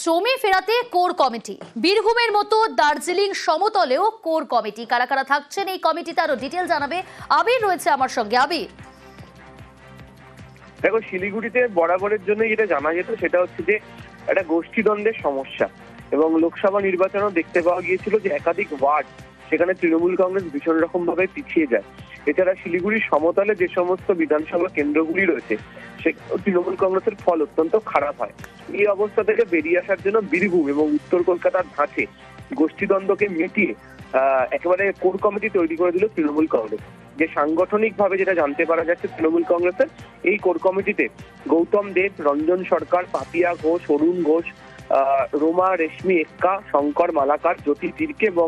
জমি ফেরাতে core committee. বীরভূমের মতো দার্জিলিং সমতলেও কোর কমিটি। কারা কারা থাকছেন এই কমিটিতে আরো ডিটেল জানাবে আবির, রয়েছে আমার সঙ্গে। আবির, দেখো, শিলিগুড়িতে বরাবরের জন্য যেটা জানা যেত সেটা হচ্ছে যে একটা গোষ্ঠীদ্বন্দ্বের সমস্যা, এবং লোকসভা নির্বাচনেও দেখতে পাওয়া গিয়েছিল যে একাধিক ওয়ার্ড সেখানে তৃণমূল কংগ্রেস ভীষণ রকম ভাবে পিছিয়ে যায়। এছাড়া শিলিগুড়ির সমতলে যে সমস্ত বিধানসভা কেন্দ্রগুলি রয়েছে সে তৃণমূল কংগ্রেসের ফল অত্যন্ত খারাপ হয়। এই অবস্থা থেকে বেরিয়ে আসার জন্য বীরভূম এবং উত্তর কলকাতার ধাঁচে গোষ্ঠীদ্বন্দ্বকে মিটিয়ে একেবারে কোর কমিটি তৈরি করে দিল তৃণমূল কংগ্রেস। যে সাংগঠনিক ভাবে যেটা জানতে পারা যাচ্ছে তৃণমূল কংগ্রেসের এই কোর কমিটিতে গৌতম দেব, রঞ্জন সরকার, পাপিয়া ঘোষ, অরুণ ঘোষ, রোমা রেশমি এক্কা, শঙ্কর মালাকার, জ্যোতি তির্কে এবং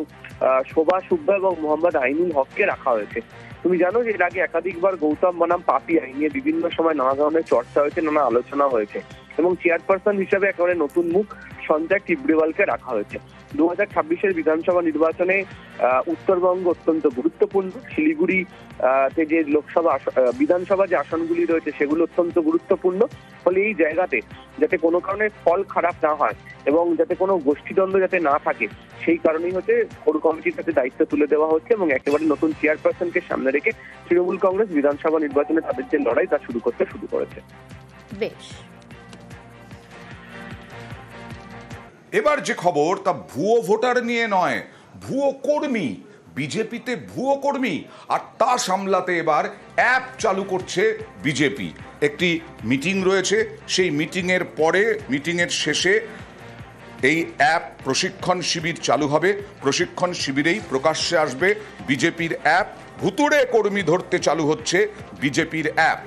শোভা সুব্বা এবং মোহাম্মদ আইনুল হককে রাখা হয়েছে। তুমি জানো যে এর আগে একাধিকবার গৌতম বনাম পাপিয়া নিয়ে বিভিন্ন সময় নানা ধরনের চর্চা হয়েছে, নানা আলোচনা হয়েছে, এবং চেয়ারপারসন হিসেবে একেবারে নতুন মুখ সঞ্জয় টিবড়েওয়ালকে রাখা হয়েছে। 2026-এর বিধানসভা নির্বাচনে উত্তরবঙ্গ অত্যন্ত গুরুত্বপূর্ণ। শিলিগুড়ি যে লোকসভা বিধানসভা যে আসনগুলি রয়েছে সেগুলো অত্যন্ত গুরুত্বপূর্ণ। ফলে এই জায়গাতে যাতে কোনো কারণে ফল খারাপ না হয় এবং যাতে কোনো গোষ্ঠীদ্বন্দ্ব যাতে না থাকে, সেই কারণেই হচ্ছে কোর কমিটির কাছে দায়িত্ব তুলে দেওয়া হচ্ছে, এবং একেবারে নতুন চেয়ারপারসনকে সামনে রেখে তৃণমূল কংগ্রেস বিধানসভা নির্বাচনে তাদের যে লড়াই তা শুরু করেছে। বেশ, এবার যে খবর তা ভুয়ো ভোটার নিয়ে নয়, ভুয়ো কর্মী। বিজেপিতে ভুয়ো কর্মী, আর তা সামলাতে এবার অ্যাপ চালু করছে বিজেপি। একটি মিটিং রয়েছে, সেই মিটিংয়ের পরে, মিটিংয়ের শেষে এই অ্যাপ প্রশিক্ষণ শিবির চালু হবে। প্রশিক্ষণ শিবিরেই প্রকাশ্যে আসবে বিজেপির অ্যাপ। ভুতুড়ে কর্মী ধরতে চালু হচ্ছে বিজেপির অ্যাপ।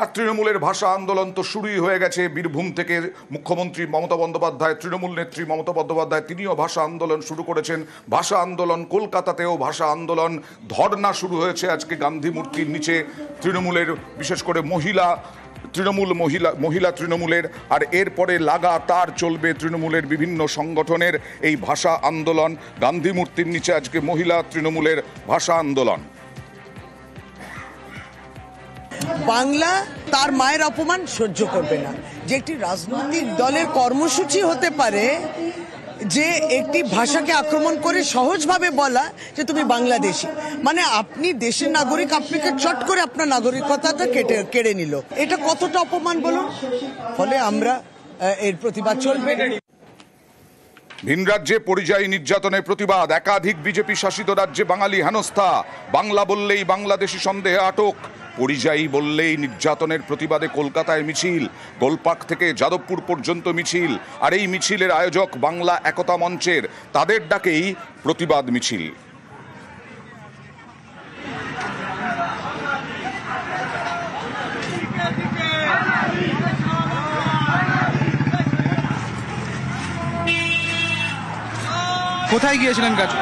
আর তৃণমূলের ভাষা আন্দোলন তো শুরুই হয়ে গেছে। বীরভূম থেকে মুখ্যমন্ত্রী মমতা বন্দ্যোপাধ্যায়, তৃণমূল নেত্রী মমতা বন্দ্যোপাধ্যায় তিনিও ভাষা আন্দোলন শুরু করেছেন। ভাষা আন্দোলন, কলকাতাতেও ভাষা আন্দোলন, ধর্না শুরু হয়েছে আজকে গান্ধী মূর্তির নিচে তৃণমূলের, বিশেষ করে মহিলা তৃণমূলের। আর এরপরে লাগাতার চলবে তৃণমূলের বিভিন্ন সংগঠনের এই ভাষা আন্দোলন। গান্ধী মূর্তির নিচে আজকে মহিলা তৃণমূলের ভাষা আন্দোলন। বাংলা তার মায়ের অপমান সহ্য করবে না। যে একটি রাজনৈতিক দলের কর্মসূচি হতে পারে যে একটি ভাষাকে আক্রমণ করে সহজভাবে বলা যে তুমি বাংলাদেশি, মানে আপনি দেশের নাগরিক, আপনাকে চট করে আপনার নাগরিকতাটা কেড়ে নিল। এটা কতটা অপমান বলুন। ফলে আমরা এর প্রতিবাদ চলবে। ভিন রাজ্যে পরিযায়ী নির্যাতনের প্রতিবাদ। একাধিক বিজেপি শাসিত রাজ্যে বাঙালি হেনস্থা। বাংলা বললেই বাংলাদেশি সন্দেহে আটক। পরিযায়ী বললেই নির্যাতনের প্রতিবাদে কলকাতায় মিছিল। গোলপাক থেকে যাদবপুর পর্যন্ত মিছিল। আর এই মিছিলের আয়োজক বাংলা একতা মঞ্চের, তাদের ডাকেই প্রতিবাদ মিছিল। কোথায় গিয়েছিলেন কাজ?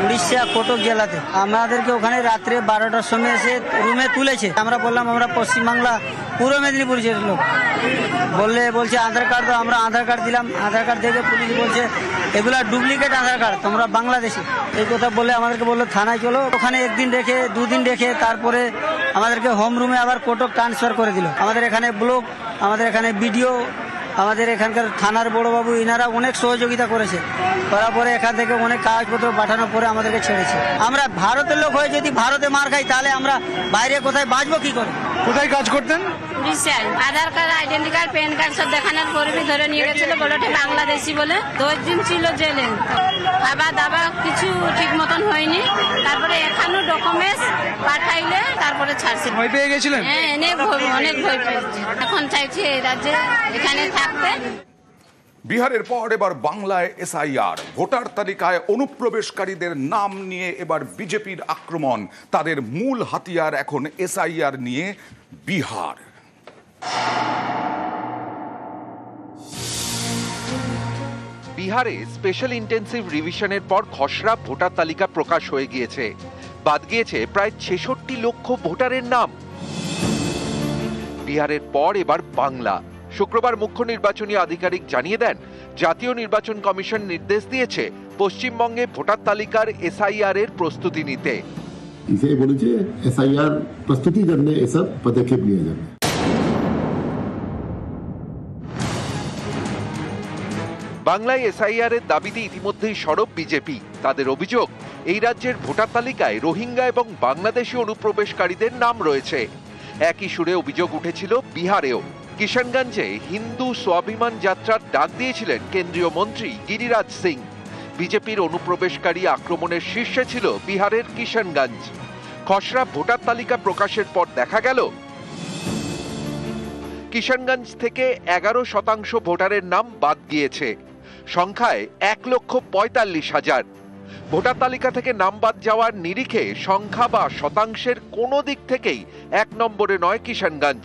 উড়িষ্যা কটক জেলাতে। আমাদেরকে ওখানে রাত্রে 12টার সময় এসে রুমে তুলেছে। আমরা বললাম আমরা পশ্চিমবাংলা পূর্ব মেদিনীপুর যে লোক। বলছে আধার কার্ড দাও। আমরা আধার কার্ড দিলাম। আধার কার্ড দেখে পুলিশ বলছে এগুলা ডুপ্লিকেট আধার কার্ড, তোমরা বাংলাদেশি। এই কথা বলে আমাদেরকে বললো থানায় চলো। ওখানে একদিন রেখে, দুদিন রেখে তারপরে আমাদেরকে হোম রুমে আবার কটক ট্রান্সফার করে দিল। আমাদের এখানে ব্লক, আমাদের এখানে বিডিও, আমাদের এখানকার থানার বড়বাবু, ইনারা অনেক সহযোগিতা করেছে। করার পরে এখান থেকে অনেক কাগজপত্র পাঠানোর পরে আমাদেরকে ছেড়েছে। আমরা ভারতের লোক হয়ে যদি ভারতে মার খাই, তাহলে আমরা বাইরে কোথায় বাঁচবো কি করে? কোথায় কাজ করতেন? উড়িষ্যায়। Aadhaar card, identity card, PAN card সব দেখানোর পরে ধরে নিয়ে গেছিল, বলে বাংলাদেশি বলে। 10 দিন ছিল জেলে। খাবার দাবার কিছু ঠিক মতন হয়নি। তারপরে এখানেও ডকুমেন্টস পাঠাইলে তারপরে ছাড়ছে। ভয় পেয়ে গেছিলেন? হ্যাঁ, অনেক ভয় পেয়েছি। এখন চাইছি এই রাজ্যে এখানে থাকতে। বিহারের পর এবার বাংলায় এসআইআর। ভোটার তালিকায় অনুপ্রবেশকারীদের নাম নিয়ে এবার বিজেপির আক্রমণ। তাদের মূল হাতিয়ার এখন এসআইআর নিয়ে বিহার। বিহারে স্পেশাল ইন্টেন্সিভ রিভিশনের পর খসড়া ভোটার তালিকা প্রকাশ হয়ে গিয়েছে। বাদ গিয়েছে প্রায় 66 লক্ষ ভোটারের নাম। বিহারের পর এবার বাংলা। শুক্রবার মুখ্য নির্বাচনী আধিকারিক জানিয়ে দেন জাতীয় নির্বাচন কমিশন নির্দেশ দিয়েছে পশ্চিমবঙ্গে ভোটার তালিকার এসআইআর এর প্রস্তুতি নিতে। इसे বলেছে এসআইআর প্রস্তুতি করতে এসব পদক্ষেপ নিয়ে যাবে। বাংলায় এসআইআর এর দাবিতে ইতিমধ্যেই সরব বিজেপি। তাদের অভিযোগ, এই রাজ্যের ভোটার তালিকায় রোহিঙ্গা এবং বাংলাদেশি অনুপ্রবেশকারীদের নাম রয়েছে। একই সুরে অভিযোগ উঠেছিল বিহারেও। কিষানগঞ্জে হিন্দু স্বাভিমান যাত্রার ডাক দিয়েছিলেন কেন্দ্রীয় মন্ত্রী গিরিরাজ সিং। বিজেপির অনুপ্রবেশকারী আক্রমণের শীর্ষে ছিল বিহারের কিষানগঞ্জ। খসড়া ভোটার তালিকা প্রকাশের পর দেখা গেল কিষানগঞ্জ থেকে 11% ভোটারের নাম বাদ গিয়েছে। সংখ্যায় 1,45,000। ভোটার তালিকা থেকে নাম বাদ যাওয়ার নিরিখে সংখ্যা বা শতাংশের কোনো দিক থেকেই 1 নম্বরে নয় কিষানগঞ্জ।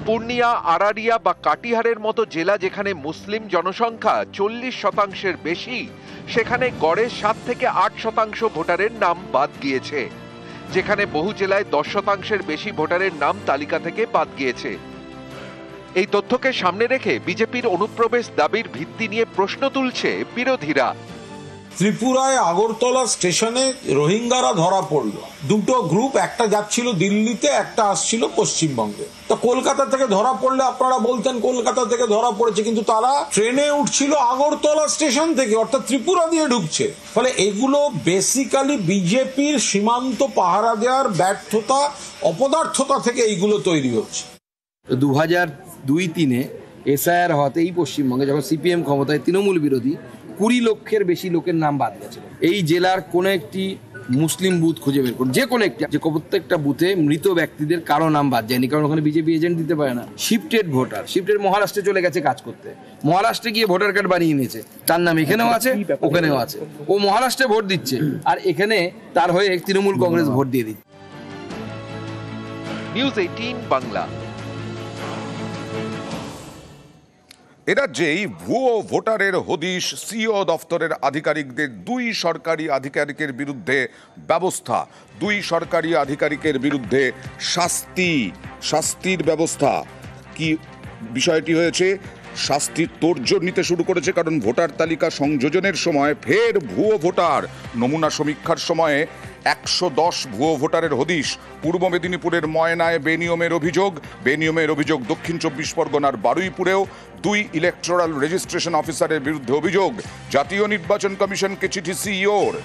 পূর্ণিয়া, আরারিয়া বা কাটিহারের মতো জেলা যেখানে মুসলিম জনসংখ্যা 40% বেশি, সেখানে গড়ে 7 থেকে 8% ভোটারের নাম বাদ গিয়েছে, যেখানে বহু জেলায় 10% বেশি ভোটারের নাম তালিকা থেকে বাদ গিয়েছে। এই তথ্যকে সামনে রেখে বিজেপির অনুপ্রবেশ দাবির ভিত্তি নিয়ে প্রশ্ন তুলছে বিরোধীরা। ত্রিপুরায় আগরতলা স্টেশনে রোহিঙ্গারা ধরা পড়লো। দুটো গ্রুপ, একটা যাচ্ছিল দিল্লিতে, একটা আসছিল পশ্চিমবঙ্গে। তো কলকাতা থেকে ধরা পড়লে আপনারা বলতেন কলকাতা থেকে ধরা পড়েছে, কিন্তু তারা ট্রেনে উঠছিল আগরতলা স্টেশন থেকে, অর্থাৎ ত্রিপুরা দিয়ে ঢুকছে। ফলে এগুলো বেসিক্যালি বিজেপির সীমান্ত পাহারা দেওয়ার ব্যর্থতা, অপদার্থতা থেকে এইগুলো তৈরি হচ্ছে। 2002-03 এসআইআর হতেই পশ্চিমবঙ্গে যখন সিপিএম ক্ষমতায়, তৃণমূল বিরোধী 20 লক্ষের বেশি লোকের নাম বাদ গেছে। এই জেলার কোনো একটি মুসলিম বুথ খুঁজে বের করুন, যে কোনো একটি, যে প্রত্যেকটা বুথে মৃত ব্যক্তিদের কারো নাম বাদ যায়নি, কারণ ওখানে বিজেপি এজেন্ট দিতে পারে না। শিফটেড ভোটার, শিফটেড মহারাষ্ট্রে চলে গেছে কাজ করতে, মহারাষ্ট্রে গিয়ে ভোটার কার্ড বানিয়ে নিয়েছে, তার নাম এখানেও আছে ওখানেও আছে, ও মহারাষ্ট্রে ভোট দিচ্ছে আর এখানে তার হয়ে তৃণমূল কংগ্রেস ভোট দিয়ে দিচ্ছে। নিউজ 18 বাংলা। এরাজ্যেই ভুয়ো ভোটারের হদিশ, সিও দফতরের আধিকারিকদের 2 সরকারি আধিকারিকের বিরুদ্ধে ব্যবস্থা, 2 সরকারি আধিকারিকের বিরুদ্ধে শাস্তির ব্যবস্থা। কি বিষয়টি হয়েছে? শাস্তির তোড়জোড় নিতে শুরু করেছে, কারণ ভোটার তালিকা সংযোজনের সময় ফের ভুয়ো ভোটার। নমুনা সমীক্ষার সময়ে 110 ভুয়ো ভোটারের হদিশ। পূর্ব মেদিনীপুরের ময়নায় বেনিয়মের অভিযোগ দক্ষিণ 24 পরগনার বারুইপুরেও 2 ইলেকটোরাল রেজিস্ট্রেশন অফিসারের বিরুদ্ধে অভিযোগ। জাতীয় নির্বাচন কমিশনকে চিঠি সিইওর।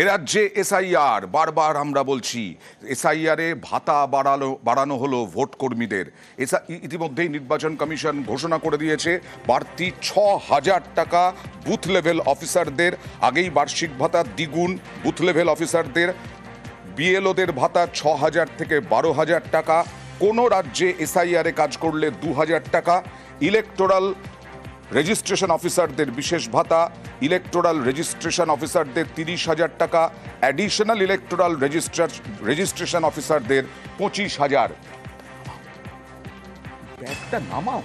এরাজ্যে এসআইআর, বারবার আমরা বলছি এসআইআরে ভাতা বাড়ানো হলো ভোট কর্মীদের। ইতিমধ্যেই নির্বাচন কমিশন ঘোষণা করে দিয়েছে বাড়তি 6,000 টাকা বুথ লেভেল অফিসারদের। আগেই বার্ষিক ভাতা দ্বিগুণ বুথ লেভেল অফিসারদের। বিএলওদের ভাতা 6,000 থেকে 12,000 টাকা। কোনো রাজ্যে এসআইআরে কাজ করলে 2,000 টাকা। ইলেকটোরাল রেজিস্ট্রেশন অফিসারদের বিশেষ ভাতা, ইলেকটোরাল রেজিস্ট্রেশন অফিসারদের 30,000 টাকা, অ্যাডিশনাল ইলেকটোরাল রেজিস্ট্রেশন অফিসারদের 25,000। ব্যাগটা নামাও।